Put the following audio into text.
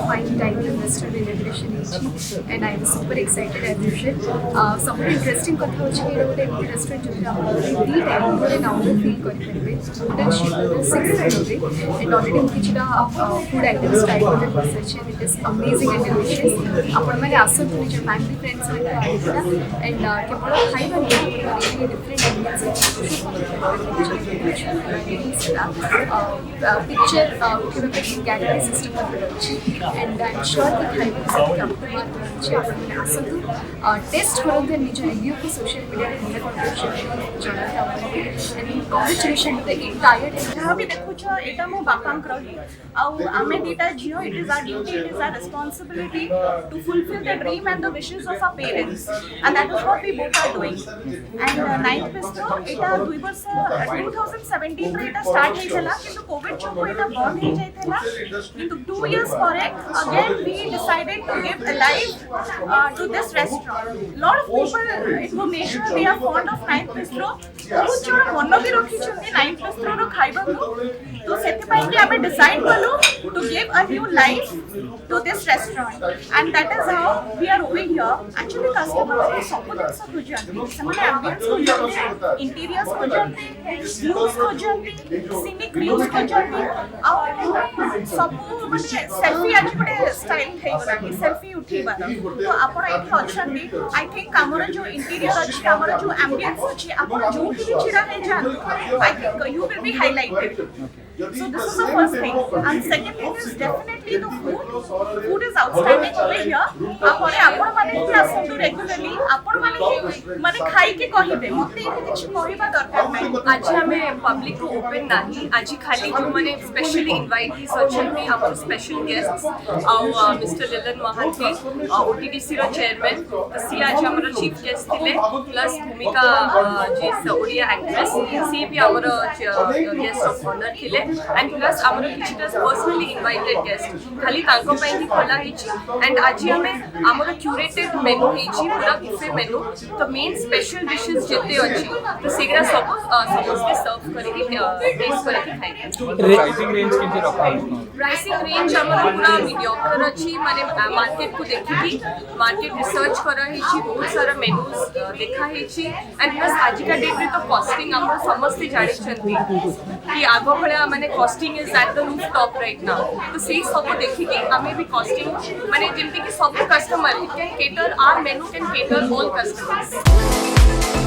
fine dining restaurant inauguration and I am super excited as usual. Some interesting କଥା ଅଛି कि ଗୋଟେ ଏମିତି restaurant ଯୋଉଥିରେ ଆପଣ ଦି ଟାଇମ୍ ଗୋଟେ ନାଉରେ ଫିଲ୍ କରିପାରିବେ ଗୋଟେ Sheetal 6 floor and already ମୁଁ କିଛିଟା food items try करके କରିସାରିଛି and it is amazing and delicious. ଆପଣମାନେ ଆସନ୍ତୁ ନିଜ family friends ସହିତ ଆସିକିନା and କେବଳ ଖାଇବା ନୁହେଁ really different ambience picture उठेबा पे gallery system ଅଛି and I'm sure कि खाଇବା सब आपको अच्छे आपने आसतु टेस्ट करते निज रिव्यू को सोशल मीडिया रे निज contribution जणाता and congratulation to the entire team. जहाँ भी देखो एटा मो बापांकर ही आउ आमे दीटा झियो it is our duty, it is our responsibility to fulfill the dream and the wishes of our parents and that is what we both are doing and 9th Bristo एटा 2 वर्ष 2017 रे एटा start हे छला किंतु कोविड जो एटा बंद हे जायथला किंतु 2 years ପରେ again we decided to give a life to this restaurant. Lot of people information they are fond of 9th Bristo बहुत जण मन भी रखी छथि 9th Bristo रो खाइबा को तो सेति पई कि हमें डिसाइड कलो to give a new life to this restaurant and that is how we are over here. Actually customer सब जिंस खोजंती ସେମାନେ ambience खोजंती interiors खोजंती views खोजंती scenic views खोजंती आ सब माने सेल्फी आज गोटे स्टाइल થઈ ગલાની सेल्फी उठीबा तो आपण एठी अछंती आई थिंक हमर जो इंटीरियर अछि हमर जो ambience अछि आपण जो भी चिरा नै जान I think you will be highlighted. So this is the first thing and second thing is definitely the food is outstanding over here. आपरे आपण माने कि आसंतु रेगुलरली आपण माने कि माने खाई के कहिबे मते एठी किछ कहिबा दरकार नै आज हमें पब्लिक को ओपन नाही आज खाली जो माने स्पेशली इनवाइटीज अछंती हमर special guests mister Lilan Mahanty OTDC रो चेयरमैन सी आज हमर चीफ गेस्ट थिले प्लस भूमिका जे ओडिया एक्ट्रेस सी भी हमर गेस्ट ऑफ ऑनर थिले and plus amaro kichita personally invited guests khali tanko pai hi khola hichi and aji hame amaro curated menu hichi pura buffet menu to main special dishes jete achi to segra सब समस्त सर्व करके test करके खाइबे. Pricing range किंती रखा है pricing range amaro pura mediocre achi माने market को देखि market research करा हिची बहुत सारा मेनूज देखा हिची and plus आज का डेट रे तो कॉस्टिंग amaro समस्त जानि छथि कि आगो भले माने costing is at the roof top right now तो से सब देखि कि हमें भी कॉस्टिंग माने जेमति कि सब customer can cater our menu can cater all customers.